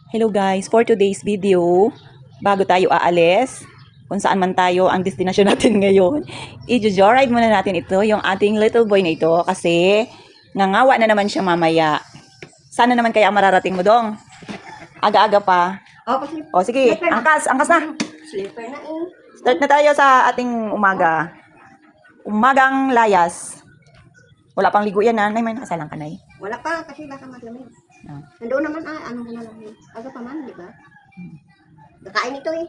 Hello guys, for today's video, bago tayo aalis, kung saan man tayo ang destination natin ngayon, i-joyride muna natin ito, yung ating little boy na ito, kasi nangawa na naman siya mamaya. Sana naman kaya mararating mo dong. Aga-aga pa. O sige, angkas na. Sleeper na eh. Start na tayo sa ating umaga. Umagang layas. Wala pang ligo yan, Nay. May nakasalang ka, Nay. Wala pa kasi baka maglamig. Ah. Nandoon naman ano mo na lang eh. Aga pa man, di ba? Kakain ito eh.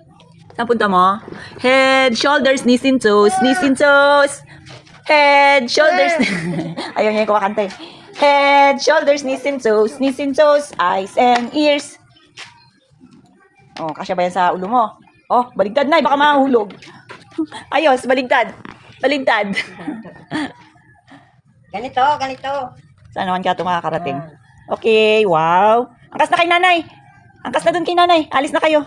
Saan punta mo? Head, shoulders, knees and toes, knees and toes. Head, shoulders. Ayaw niya yung kumakanta eh. Head, shoulders, knees and toes, eyes and ears. Oh, kasya ba yan sa ulo mo? Oh, baligtad na, baka mahulog. Ayos, baligtad. Baligtad. Ganito. Saan naman ka ito makakarating? Okay, wow. Angkas na kay nanay. Angkas na dun kay nanay. Alis na kayo.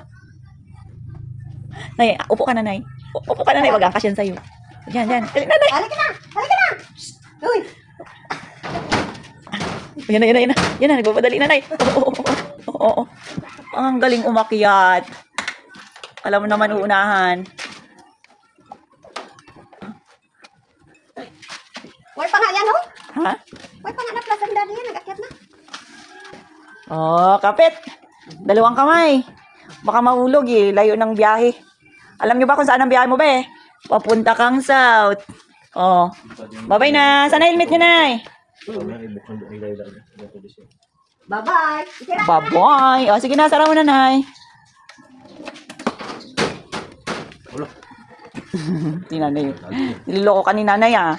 Nay, upo ka na, Nay. Upo ka na, Nay. Wag angkas yan sa'yo. Yan. Nanay. Halika na! Uy! Yan na, nagpapadali na, Nay. Oo. Ang galing umakyat. Alam mo naman uunahan. Wala pa nga yan oh! Ha? Wala pa nga na plus ang daddy yan. Nag-akyat na. Oh, kapit. Dalawang kamay. Baka mahulog eh. Layo ng biyahe. Alam nyo ba kung saan ang biyahe mo ba eh? Papunta kang south. Oh. Bye-bye na. Sana helmet nyo, Nay. Bye-bye! Bye-bye. O, sige na. Sara mo na, Nay. Si Nanay. Niloloko ka ni Nanay, ah.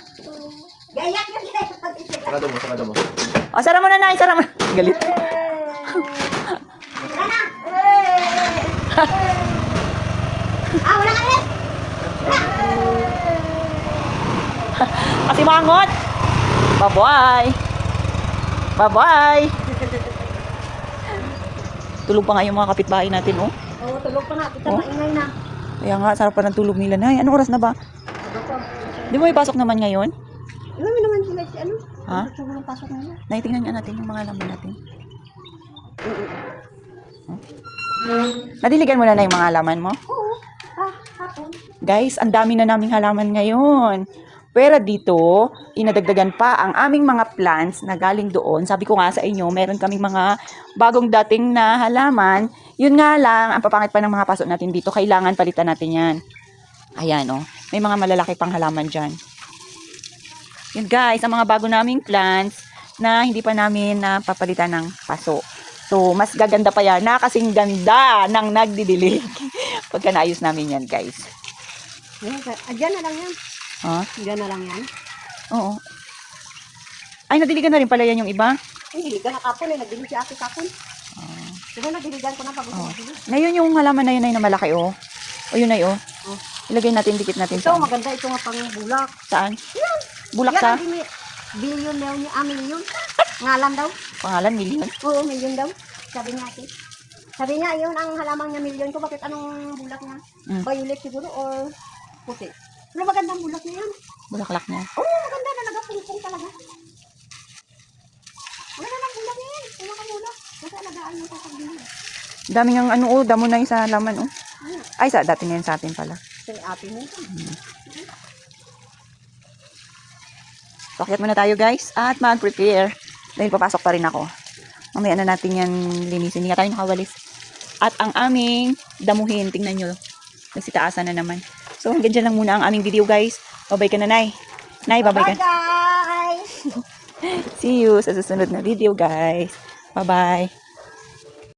Gayak yun sila sa pag-isip. Sakado mo. O, sara mo na, Nay. Sara mo. Galit. Wala ka rin! Kasi mangot. Bye-bye. Bye-bye. Tulog pa nga yung mga kapitbahay natin, oh. Oo, tulog pa nga. Kita Oh. maingay na. Kaya nga, sarap pa ng tulog nila. Nay, anong oras na ba? Di mo ipasok naman ngayon? Alam mo naman sila si ano? Ha? Gusto mo ng pasok nila. Nay, tingnan nga natin yung mga laman natin. Nadiligan mo na yung mga halaman mo? Oo. Hapon. Guys, ang dami na naming halaman ngayon. Pero dito, inadagdagan pa ang aming mga plants na galing doon. Sabi ko nga sa inyo, meron kaming mga bagong dating na halaman. Yun nga lang, ang papangit pa ng mga pasok natin dito. Kailangan palitan natin yan. Ayan, oh. May mga malalaki pang halaman dyan. Yun guys, ang mga bago naming plants na hindi pa namin napapalitan ng paso. So, mas gaganda pa yan na kasing ganda ng nagdidilig. Pagka naayos namin yan, guys. Diyan na lang yan. Ha? Diyan na lang yan. Oo. Ay, nadiligan na rin pala yan yung iba. Ay, diligan na kapon eh. Nagdilig si ate kapon. Diba nadiligan ko na pag gusto magdilig. Ngayon yung halaman na yun ay na malaki, oh. O yun ay, oh. Oh. Ilagay natin, dikit natin Ito, sa... maganda ito nga pang bulak. Saan? Bulak Yan, sa? hindi billion daw niya. Million. Ngalan daw. Pangalan, million? Oo, million daw. Sabi niya ate. Sabi niya, yun ang halamang niya million ko. Bakit anong bulak niya? Violet siguro or puti. Pero magandang bulak niya yan. Bulaklak niya. Oo, maganda talaga. Pungpung talaga. Maganda ng bulak niya yan. Kung makamulak. Kasi alagaan mo sa pagbilig. Dami ng ano, oh. Damo na yung sa halaman, oh. Ay, dati na yun sa atin pala. Sa ate mo. Pakyat muna tayo, guys. At mag-prepare. Dahil papasok pa rin ako. Mamaya na natin yan linisin. Hindi nga tayo nakawalis. At ang aming damuhin. Tingnan nyo. Nagsitaasan na naman. So, hanggang dyan lang muna ang aming video, guys. Babay ka na, Nay. Nay, babay ka. Bye guys! See you sa susunod na video, guys. Bye-bye.